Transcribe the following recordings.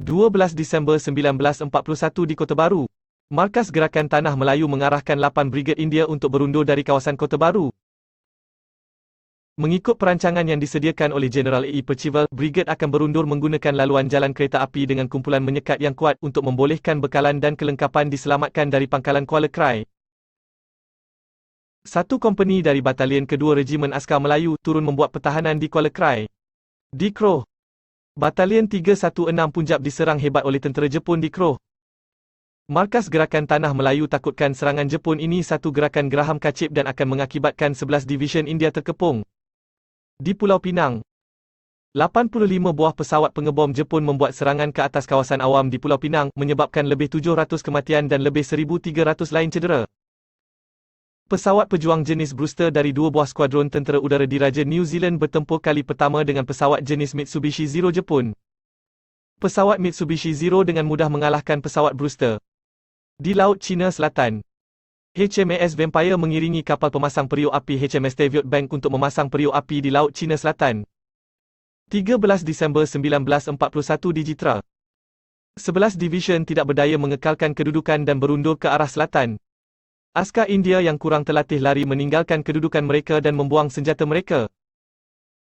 12 Disember 1941 di Kota Baru. Markas Gerakan Tanah Melayu mengarahkan 8 Brigad India untuk berundur dari kawasan Kota Baru. Mengikut perancangan yang disediakan oleh Jeneral A. E. Percival, brigad akan berundur menggunakan laluan jalan kereta api dengan kumpulan menyekat yang kuat untuk membolehkan bekalan dan kelengkapan diselamatkan dari pangkalan Kuala Krai. Satu kompani dari Batalion Kedua Regimen Askar Melayu turun membuat pertahanan di Kuala Krai. Di Kroh, Batalion 316 Punjab diserang hebat oleh tentera Jepun di Kroh. Markas Gerakan Tanah Melayu takutkan serangan Jepun ini satu gerakan geraham kacip dan akan mengakibatkan 11 Division India terkepung. Di Pulau Pinang, 85 buah pesawat pengebom Jepun membuat serangan ke atas kawasan awam di Pulau Pinang, menyebabkan lebih 700 kematian dan lebih 1,300 lain cedera. Pesawat pejuang jenis Brewster dari dua buah skuadron tentera udara diraja New Zealand bertempur kali pertama dengan pesawat jenis Mitsubishi Zero Jepun. Pesawat Mitsubishi Zero dengan mudah mengalahkan pesawat Brewster. Di Laut Cina Selatan, HMAS Vampire mengiringi kapal pemasang periuk api HMS Teviot Bank untuk memasang periuk api di Laut Cina Selatan. 13 Disember 1941 di Jitra. 11 Division tidak berdaya mengekalkan kedudukan dan berundur ke arah selatan. Askar India yang kurang terlatih lari meninggalkan kedudukan mereka dan membuang senjata mereka.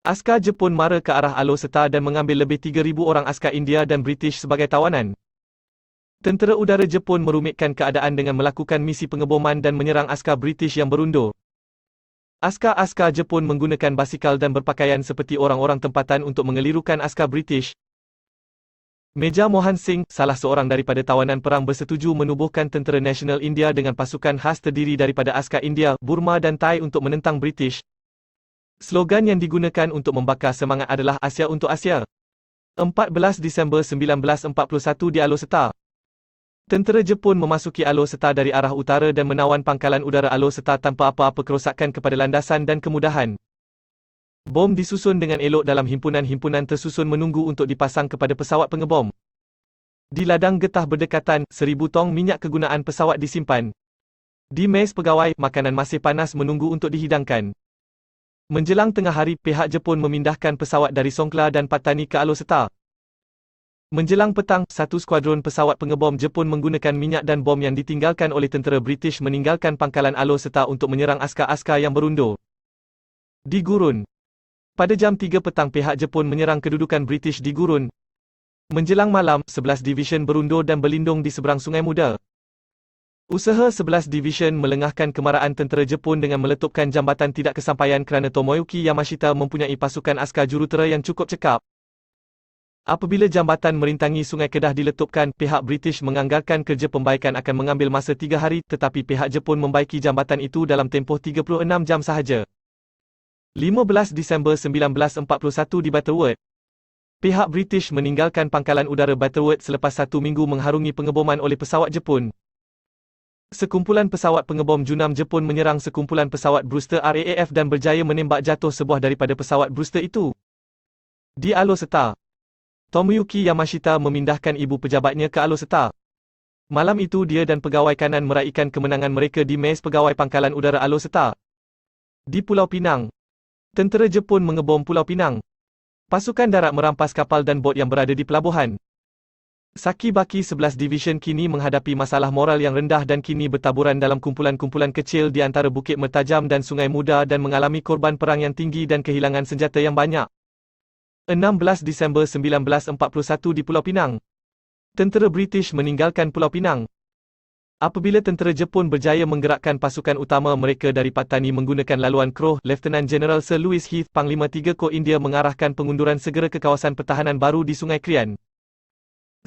Askar Jepun mara ke arah Alor Setar dan mengambil lebih 3,000 orang askar India dan British sebagai tawanan. Tentera udara Jepun merumitkan keadaan dengan melakukan misi pengeboman dan menyerang askar British yang berundur. Askar-askar Jepun menggunakan basikal dan berpakaian seperti orang-orang tempatan untuk mengelirukan askar British. Meja Mohan Singh, salah seorang daripada tawanan perang, bersetuju menubuhkan Tentera Nasional India dengan pasukan khas terdiri daripada askar India, Burma dan Thai untuk menentang British. Slogan yang digunakan untuk membakar semangat adalah Asia untuk Asia. 14 Disember 1941 di Alor Setar. Tentera Jepun memasuki Alor Setar dari arah utara dan menawan pangkalan udara Alor Setar tanpa apa-apa kerosakan kepada landasan dan kemudahan. Bom disusun dengan elok dalam himpunan-himpunan tersusun menunggu untuk dipasang kepada pesawat pengebom. Di ladang getah berdekatan, 1,000 tong minyak kegunaan pesawat disimpan. Di mes pegawai, makanan masih panas menunggu untuk dihidangkan. Menjelang tengah hari, pihak Jepun memindahkan pesawat dari Songkla dan Patani ke Alor Setar. Menjelang petang, satu skuadron pesawat pengebom Jepun menggunakan minyak dan bom yang ditinggalkan oleh tentera British meninggalkan pangkalan Alor Setar untuk menyerang askar-askar yang berundur. Di Gurun, pada jam 3 petang pihak Jepun menyerang kedudukan British di Gurun. Menjelang malam, 11 Division berundur dan berlindung di seberang Sungai Muda. Usaha 11 Division melengahkan kemarahan tentera Jepun dengan meletupkan jambatan tidak kesampaian kerana Tomoyuki Yamashita mempunyai pasukan askar jurutera yang cukup cekap. Apabila jambatan merintangi Sungai Kedah diletupkan, pihak British menganggarkan kerja pembaikan akan mengambil masa 3 hari, tetapi pihak Jepun membaiki jambatan itu dalam tempoh 36 jam sahaja. 15 Disember 1941 di Butterworth. Pihak British meninggalkan pangkalan udara Butterworth selepas 1 minggu mengharungi pengeboman oleh pesawat Jepun. Sekumpulan pesawat pengebom Junam Jepun menyerang sekumpulan pesawat Brewster RAAF dan berjaya menembak jatuh sebuah daripada pesawat Brewster itu. Di Alor Setar, Tomoyuki Yamashita memindahkan ibu pejabatnya ke Alor Setar. Malam itu dia dan pegawai kanan meraihkan kemenangan mereka di mes pegawai pangkalan udara Alor Setar. Di Pulau Pinang, tentera Jepun mengebom Pulau Pinang. Pasukan darat merampas kapal dan bot yang berada di pelabuhan. Saki-baki 11 Division kini menghadapi masalah moral yang rendah dan kini bertaburan dalam kumpulan-kumpulan kecil di antara Bukit Mertajam dan Sungai Muda dan mengalami korban perang yang tinggi dan kehilangan senjata yang banyak. 16 Disember 1941 di Pulau Pinang. Tentera British meninggalkan Pulau Pinang. Apabila tentera Jepun berjaya menggerakkan pasukan utama mereka dari Patani menggunakan laluan Kroh, Lieutenant General Sir Louis Heath, Panglima 3 Korps India mengarahkan pengunduran segera ke kawasan pertahanan baru di Sungai Krian.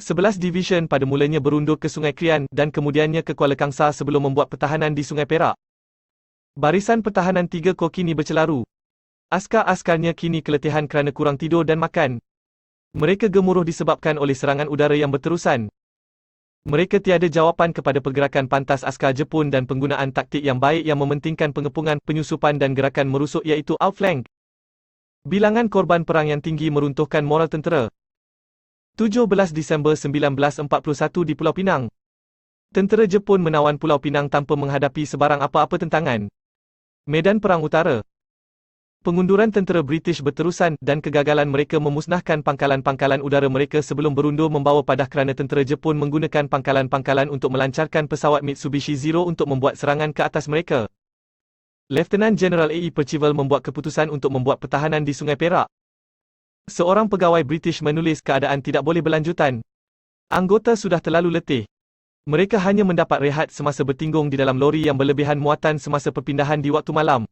11 Division pada mulanya berundur ke Sungai Krian dan kemudiannya ke Kuala Kangsar sebelum membuat pertahanan di Sungai Perak. Barisan pertahanan 3 Korps kini bercelaru. Askar-askarnya kini keletihan kerana kurang tidur dan makan. Mereka gemuruh disebabkan oleh serangan udara yang berterusan. Mereka tiada jawapan kepada pergerakan pantas askar Jepun dan penggunaan taktik yang baik yang mementingkan pengepungan, penyusupan dan gerakan merusuk iaitu outflank. Bilangan korban perang yang tinggi meruntuhkan moral tentera. 17 Disember 1941 di Pulau Pinang. Tentera Jepun menawan Pulau Pinang tanpa menghadapi sebarang apa-apa tentangan. Medan Perang Utara. Pengunduran tentera British berterusan dan kegagalan mereka memusnahkan pangkalan-pangkalan udara mereka sebelum berundur membawa padah kerana tentera Jepun menggunakan pangkalan-pangkalan untuk melancarkan pesawat Mitsubishi Zero untuk membuat serangan ke atas mereka. Lieutenant General A.E. Percival membuat keputusan untuk membuat pertahanan di Sungai Perak. Seorang pegawai British menulis keadaan tidak boleh berlanjutan. Anggota sudah terlalu letih. Mereka hanya mendapat rehat semasa bertinggung di dalam lori yang berlebihan muatan semasa perpindahan di waktu malam.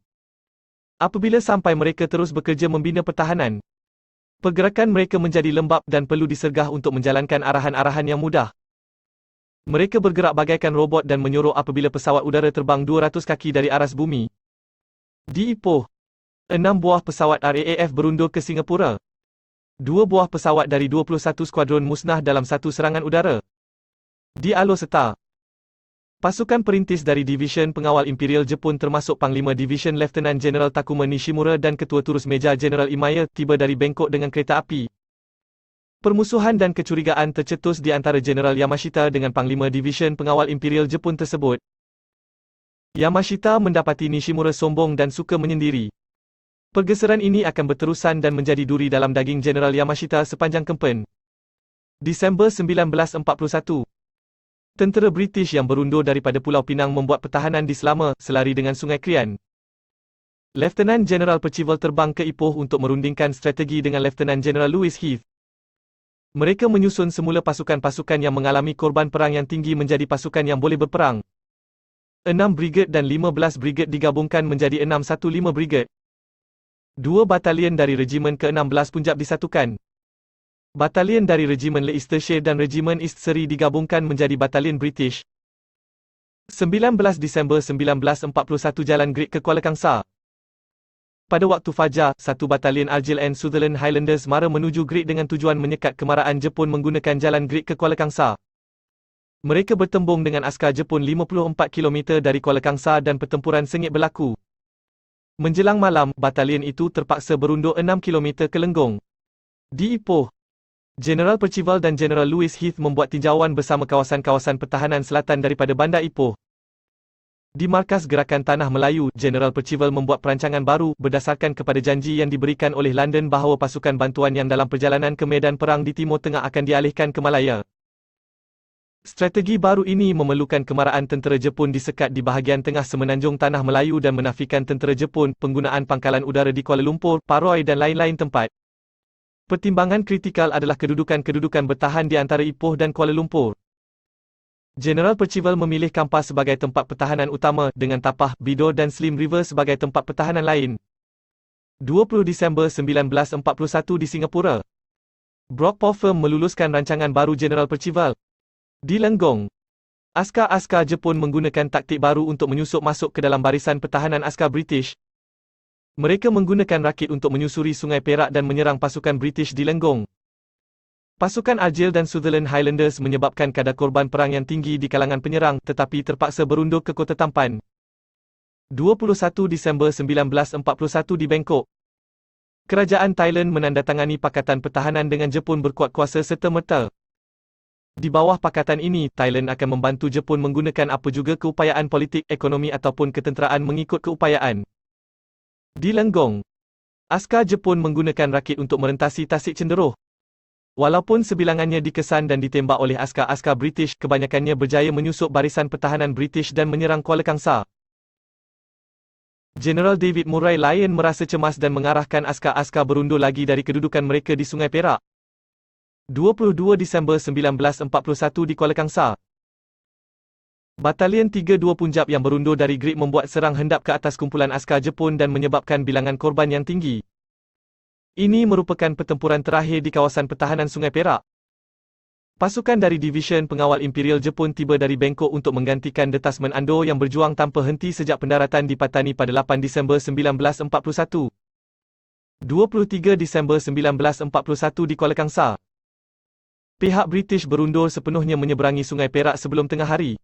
Apabila sampai mereka terus bekerja membina pertahanan, pergerakan mereka menjadi lembap dan perlu disergah untuk menjalankan arahan-arahan yang mudah. Mereka bergerak bagaikan robot dan menyorok apabila pesawat udara terbang 200 kaki dari aras bumi. Di Ipoh, 6 buah pesawat RAAF berundur ke Singapura. 2 buah pesawat dari 21 skuadron musnah dalam satu serangan udara. Di Alor Setar, pasukan perintis dari Division Pengawal Imperial Jepun termasuk Panglima Division Lieutenant General Takuma Nishimura dan Ketua Turus Meja General Imaya tiba dari Bangkok dengan kereta api. Permusuhan dan kecurigaan tercetus di antara General Yamashita dengan Panglima Division Pengawal Imperial Jepun tersebut. Yamashita mendapati Nishimura sombong dan suka menyendiri. Pergeseran ini akan berterusan dan menjadi duri dalam daging General Yamashita sepanjang kempen. Disember 1941. Tentera British yang berundur daripada Pulau Pinang membuat pertahanan di Selama, selari dengan Sungai Krian. Lieutenant General Percival terbang ke Ipoh untuk merundingkan strategi dengan Lieutenant General Louis Heath. Mereka menyusun semula pasukan-pasukan yang mengalami korban perang yang tinggi menjadi pasukan yang boleh berperang. 6 brigade dan 15 brigade digabungkan menjadi 615 brigade. 2 batalion dari Regimen ke-16 Punjab disatukan. Batalion dari Regimen Leicestershire dan Regimen East Surrey digabungkan menjadi Batalion British. 19 Disember 1941 Jalan Great ke Kuala Kangsar. Pada waktu fajar, satu batalion Argyll and Sutherland Highlanders mara menuju Great dengan tujuan menyekat kemarahan Jepun menggunakan Jalan Great ke Kuala Kangsar. Mereka bertembung dengan askar Jepun 54 km dari Kuala Kangsar dan pertempuran sengit berlaku. Menjelang malam, batalion itu terpaksa berundur 6 km ke Lenggong. Di Ipoh, General Percival dan General Louis Heath membuat tinjauan bersama kawasan-kawasan pertahanan selatan daripada Bandar Ipoh. Di Markas Gerakan Tanah Melayu, General Percival membuat perancangan baru berdasarkan kepada janji yang diberikan oleh London bahawa pasukan bantuan yang dalam perjalanan ke medan perang di Timur Tengah akan dialihkan ke Malaya. Strategi baru ini memerlukan kemarahan tentera Jepun disekat di bahagian tengah semenanjung Tanah Melayu dan menafikan tentera Jepun, penggunaan pangkalan udara di Kuala Lumpur, Paroi dan lain-lain tempat. Pertimbangan kritikal adalah kedudukan-kedudukan bertahan di antara Ipoh dan Kuala Lumpur. General Percival memilih Kampar sebagai tempat pertahanan utama dengan Tapah, Bidor dan Slim River sebagai tempat pertahanan lain. 20 Disember 1941 di Singapura, Brock Popham meluluskan rancangan baru General Percival. Di Lenggong, askar-askar Jepun menggunakan taktik baru untuk menyusup masuk ke dalam barisan pertahanan askar British. Mereka menggunakan rakit untuk menyusuri Sungai Perak dan menyerang pasukan British di Lenggong. Pasukan Argyll dan Sutherland Highlanders menyebabkan kadar korban perang yang tinggi di kalangan penyerang tetapi terpaksa berundur ke Kota Tampan. 21 Disember 1941 di Bangkok, Kerajaan Thailand menandatangani Pakatan Pertahanan dengan Jepun berkuat kuasa serta-merta. Di bawah pakatan ini, Thailand akan membantu Jepun menggunakan apa juga keupayaan politik, ekonomi ataupun ketenteraan mengikut keupayaan. Di Lenggong, askar Jepun menggunakan rakit untuk merentasi tasik cenderuh. Walaupun sebilangannya dikesan dan ditembak oleh askar-askar British, kebanyakannya berjaya menyusup barisan pertahanan British dan menyerang Kuala Kangsar. General David Murray Lyon merasa cemas dan mengarahkan askar-askar berundur lagi dari kedudukan mereka di Sungai Perak. 22 Disember 1941 di Kuala Kangsar, Batalion 32 Punjab yang berundur dari Great membuat serang hendap ke atas kumpulan askar Jepun dan menyebabkan bilangan korban yang tinggi. Ini merupakan pertempuran terakhir di kawasan pertahanan Sungai Perak. Pasukan dari Division Pengawal Imperial Jepun tiba dari Bangkok untuk menggantikan Detasmen Ando yang berjuang tanpa henti sejak pendaratan di Patani pada 8 Disember 1941. 23 Disember 1941 di Kuala Kangsar, pihak British berundur sepenuhnya menyeberangi Sungai Perak sebelum tengah hari.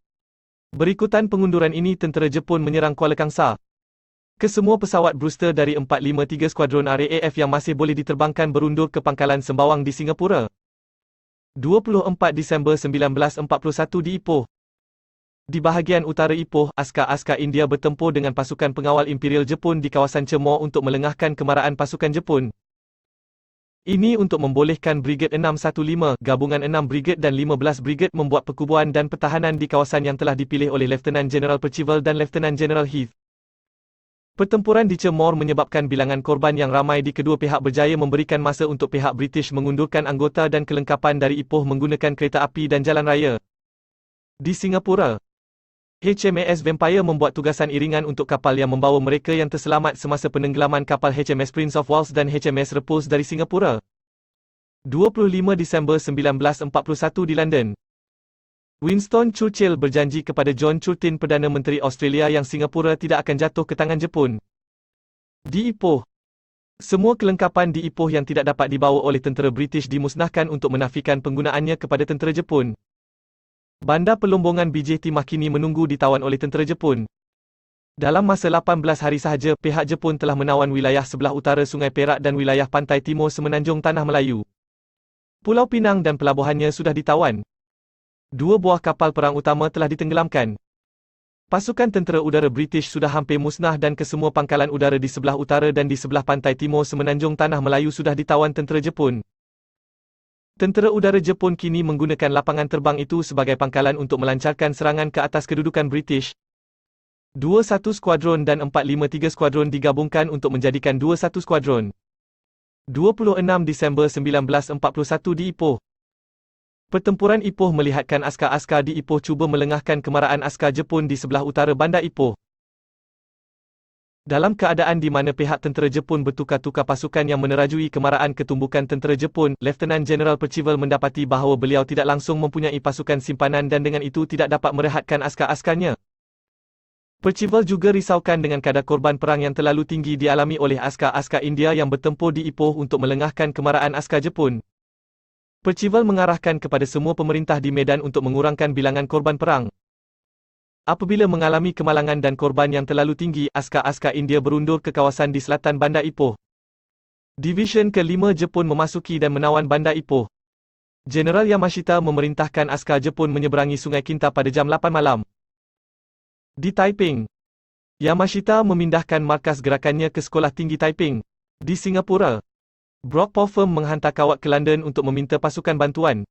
Berikutan pengunduran ini, tentera Jepun menyerang Kuala Kangsar. Kesemua pesawat Brewster dari 453 Skuadron RAAF yang masih boleh diterbangkan berundur ke pangkalan Sembawang di Singapura. 24 Disember 1941 di Ipoh, Di bahagian utara Ipoh, askar-askar India bertempur dengan pasukan pengawal Imperial Jepun di kawasan Cemor untuk melengahkan kemarahan pasukan Jepun. Ini untuk membolehkan Brigade 615, gabungan 6 Brigade dan 15 Brigade membuat perkubuan dan pertahanan di kawasan yang telah dipilih oleh Lieutenant General Percival dan Lieutenant General Heath. Pertempuran di Cemor menyebabkan bilangan korban yang ramai di kedua pihak berjaya memberikan masa untuk pihak British mengundurkan anggota dan kelengkapan dari Ipoh menggunakan kereta api dan jalan raya. Di Singapura, HMAS Vampire membuat tugasan iringan untuk kapal yang membawa mereka yang terselamat semasa penenggelaman kapal HMS Prince of Wales dan HMS Repulse dari Singapura. 25 Disember 1941 di London, Winston Churchill berjanji kepada John Curtin Perdana Menteri Australia yang Singapura tidak akan jatuh ke tangan Jepun. Di Ipoh, semua kelengkapan di Ipoh yang tidak dapat dibawa oleh tentera British dimusnahkan untuk menafikan penggunaannya kepada tentera Jepun. Bandar pelombongan BJT Makini menunggu ditawan oleh tentera Jepun. Dalam masa 18 hari sahaja, pihak Jepun telah menawan wilayah sebelah utara Sungai Perak dan wilayah pantai timur semenanjung Tanah Melayu. Pulau Pinang dan pelabuhannya sudah ditawan. 2 buah kapal perang utama telah ditenggelamkan. Pasukan tentera udara British sudah hampir musnah dan kesemua pangkalan udara di sebelah utara dan di sebelah pantai timur semenanjung Tanah Melayu sudah ditawan tentera Jepun. Tentera udara Jepun kini menggunakan lapangan terbang itu sebagai pangkalan untuk melancarkan serangan ke atas kedudukan British. 21 Skuadron dan 453 Skuadron digabungkan untuk menjadikan 21 Skuadron. 26 Disember 1941 di Ipoh. Pertempuran Ipoh melihatkan askar-askar di Ipoh cuba melengahkan kemarahan askar Jepun di sebelah utara bandar Ipoh. Dalam keadaan di mana pihak tentera Jepun bertukar-tukar pasukan yang menerajui kemarahan ketumbukan tentera Jepun, Lieutenant General Percival mendapati bahawa beliau tidak langsung mempunyai pasukan simpanan dan dengan itu tidak dapat merehatkan askar-askarnya. Percival juga risaukan dengan kadar korban perang yang terlalu tinggi dialami oleh askar-askar India yang bertempur di Ipoh untuk melengahkan kemarahan askar Jepun. Percival mengarahkan kepada semua pemerintah di medan untuk mengurangkan bilangan korban perang. Apabila mengalami kemalangan dan korban yang terlalu tinggi, askar-askar India berundur ke kawasan di selatan bandar Ipoh. Division ke-5 Jepun memasuki dan menawan bandar Ipoh. Jeneral Yamashita memerintahkan askar Jepun menyeberangi Sungai Kinta pada jam 8 malam. Di Taiping, Yamashita memindahkan markas gerakannya ke Sekolah Tinggi Taiping. Di Singapura, Brock Popham menghantar kawat ke London untuk meminta pasukan bantuan.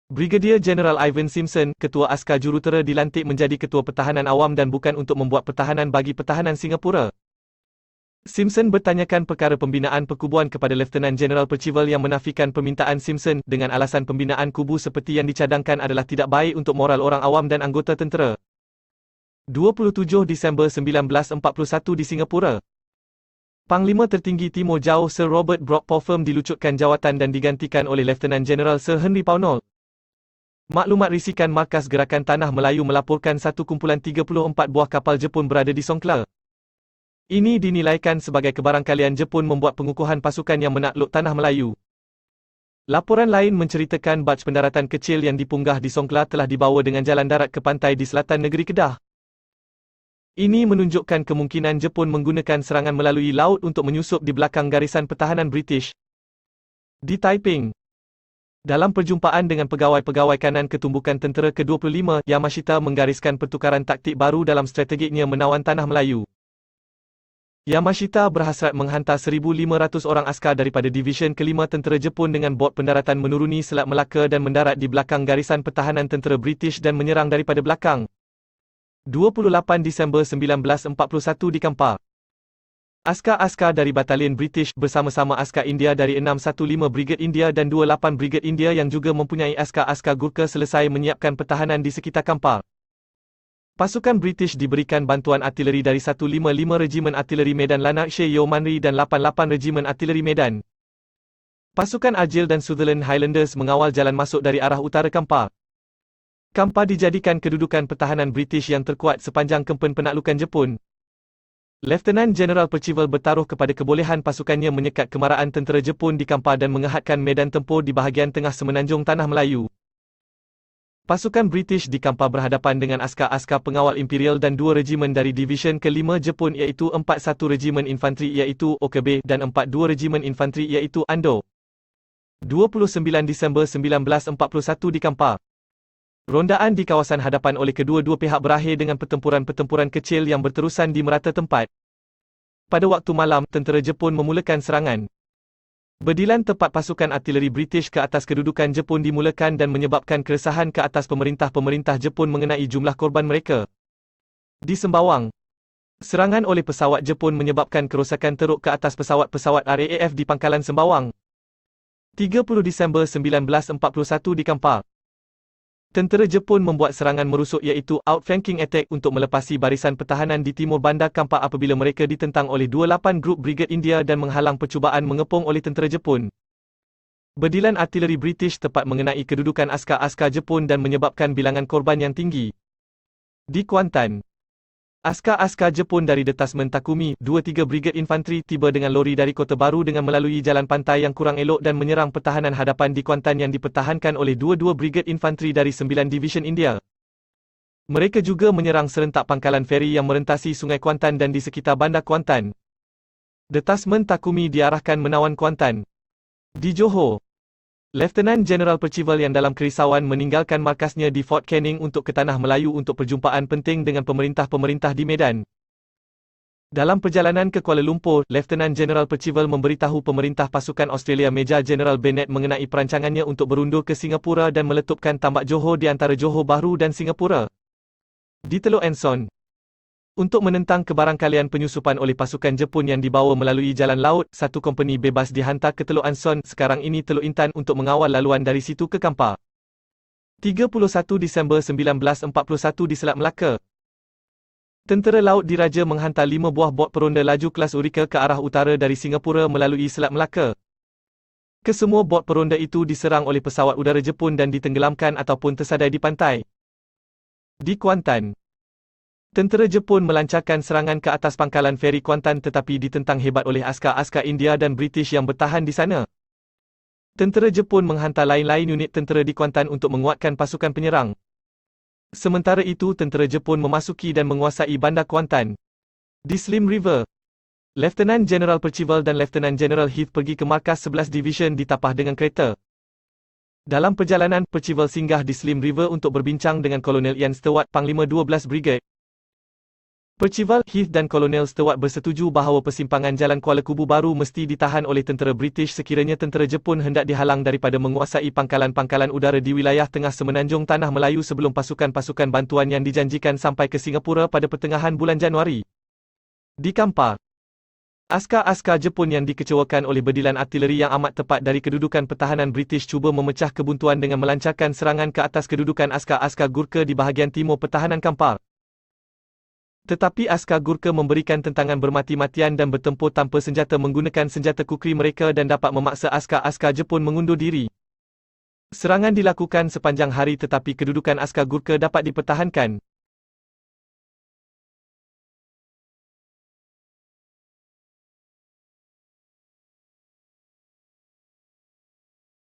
Brigadier General Ivan Simpson, ketua askar jurutera dilantik menjadi ketua pertahanan awam dan bukan untuk membuat pertahanan bagi pertahanan Singapura. Simpson bertanyakan perkara pembinaan perkubuan kepada Lieutenant General Percival yang menafikan permintaan Simpson dengan alasan pembinaan kubu seperti yang dicadangkan adalah tidak baik untuk moral orang awam dan anggota tentera. 27 Disember 1941 di Singapura, Panglima Tertinggi Timur Jauh Sir Robert Brock Popham dilucutkan jawatan dan digantikan oleh Lieutenant General Sir Henry Pownall. Maklumat risikan Markas Gerakan Tanah Melayu melaporkan satu kumpulan 34 buah kapal Jepun berada di Songkla. Ini dinilaikan sebagai kebarangkalian Jepun membuat pengukuhan pasukan yang menakluk Tanah Melayu. Laporan lain menceritakan baj pendaratan kecil yang dipunggah di Songkla telah dibawa dengan jalan darat ke pantai di selatan negeri Kedah. Ini menunjukkan kemungkinan Jepun menggunakan serangan melalui laut untuk menyusup di belakang garisan pertahanan British. Di Taiping, dalam perjumpaan dengan pegawai-pegawai kanan ketumbukan tentera ke-25, Yamashita menggariskan pertukaran taktik baru dalam strategiknya menawan Tanah Melayu. Yamashita berhasrat menghantar 1,500 orang askar daripada Division ke-5 tentera Jepun dengan bot pendaratan menuruni Selat Melaka dan mendarat di belakang garisan pertahanan tentera British dan menyerang daripada belakang. 28 Disember 1941 di Kampar, askar-askar dari Batalion British bersama-sama askar India dari 615 Brigade India dan 28 Brigade India yang juga mempunyai askar-askar Gurkha selesai menyiapkan pertahanan di sekitar Kampar. Pasukan British diberikan bantuan artileri dari 155 Regimen Artileri Medan Lanarkshire Yeomanry dan 88 Regimen Artileri Medan. Pasukan Argyll dan Sutherland Highlanders mengawal jalan masuk dari arah utara Kampar. Kampar dijadikan kedudukan pertahanan British yang terkuat sepanjang kempen penaklukan Jepun. Lieutenant General Percival bertaruh kepada kebolehan pasukannya menyekat kemarahan tentera Jepun di Kampar dan mengehadkan medan tempur di bahagian tengah semenanjung Tanah Melayu. Pasukan British di Kampar berhadapan dengan askar-askar pengawal Imperial dan 2 regimen dari Division ke-5 Jepun iaitu 41 Regimen Infanteri iaitu Okabe dan 42 Regimen Infanteri iaitu Ando. 29 Disember 1941 di Kampar, Rondaan di kawasan hadapan oleh kedua-dua pihak berakhir dengan pertempuran-pertempuran kecil yang berterusan di merata tempat. Pada waktu malam, tentera Jepun memulakan serangan. Berdilan tepat pasukan artileri British ke atas kedudukan Jepun dimulakan dan menyebabkan keresahan ke atas pemerintah-pemerintah Jepun mengenai jumlah korban mereka. Di Sembawang, serangan oleh pesawat Jepun menyebabkan kerosakan teruk ke atas pesawat-pesawat RAAF di pangkalan Sembawang. 30 Disember 1941 di Kampar. Tentera Jepun membuat serangan merusuk iaitu outflanking attack untuk melepasi barisan pertahanan di timur bandar Kampar apabila mereka ditentang oleh 28 grup Brigade India dan menghalang percubaan mengepung oleh tentera Jepun. Berdilan artileri British tepat mengenai kedudukan askar-askar Jepun dan menyebabkan bilangan korban yang tinggi. Di Kuantan, askar-askar Jepun dari Detasmen Takumi, 2-3 Brigade Infanteri tiba dengan lori dari Kota Baru dengan melalui jalan pantai yang kurang elok dan menyerang pertahanan hadapan di Kuantan yang dipertahankan oleh 2-2 Brigade Infanteri dari 9 Division India. Mereka juga menyerang serentak pangkalan feri yang merentasi Sungai Kuantan dan di sekitar bandar Kuantan. Detasmen Takumi diarahkan menawan Kuantan. Di Johor, Lieutenant General Percival yang dalam kerisauan meninggalkan markasnya di Fort Canning untuk ke Tanah Melayu untuk perjumpaan penting dengan pemerintah-pemerintah di Medan. Dalam perjalanan ke Kuala Lumpur, Lieutenant General Percival memberitahu pemerintah pasukan Australia Major General Bennett mengenai perancangannya untuk berundur ke Singapura dan meletupkan tambak Johor di antara Johor Bahru dan Singapura. Di Teluk Anson, untuk menentang kebarangkalian penyusupan oleh pasukan Jepun yang dibawa melalui jalan laut, satu kompeni bebas dihantar ke Teluk Anson, sekarang ini Teluk Intan untuk mengawal laluan dari situ ke Kampar. 31 Disember 1941 di Selat Melaka. Tentera Laut Diraja menghantar 5 buah bot peronda laju kelas Urika ke arah utara dari Singapura melalui Selat Melaka. Kesemua bot peronda itu diserang oleh pesawat udara Jepun dan ditenggelamkan ataupun tersadai di pantai. Di Kuantan, tentera Jepun melancarkan serangan ke atas pangkalan feri Kuantan tetapi ditentang hebat oleh askar-askar India dan British yang bertahan di sana. Tentera Jepun menghantar lain-lain unit tentera di Kuantan untuk menguatkan pasukan penyerang. Sementara itu tentera Jepun memasuki dan menguasai bandar Kuantan. Di Slim River, Lieutenant General Percival dan Lieutenant General Heath pergi ke markas 11 Division di Tapah dengan kereta. Dalam perjalanan, Percival singgah di Slim River untuk berbincang dengan Kolonel Ian Stewart, Panglima 12 Brigade. Percival, Heath dan Kolonel Stewart bersetuju bahawa persimpangan Jalan Kuala Kubu Baru mesti ditahan oleh tentera British sekiranya tentera Jepun hendak dihalang daripada menguasai pangkalan-pangkalan udara di wilayah tengah semenanjung Tanah Melayu sebelum pasukan-pasukan bantuan yang dijanjikan sampai ke Singapura pada pertengahan bulan Januari. Di Kampar, askar-askar Jepun yang dikecewakan oleh berdilan artileri yang amat tepat dari kedudukan pertahanan British cuba memecah kebuntuan dengan melancarkan serangan ke atas kedudukan askar-askar Gurkha di bahagian timur pertahanan Kampar. Tetapi askar Gurkha memberikan tentangan bermati-matian dan bertempur tanpa senjata menggunakan senjata kukri mereka dan dapat memaksa askar-askar Jepun mengundur diri. Serangan dilakukan sepanjang hari tetapi kedudukan askar Gurkha dapat dipertahankan.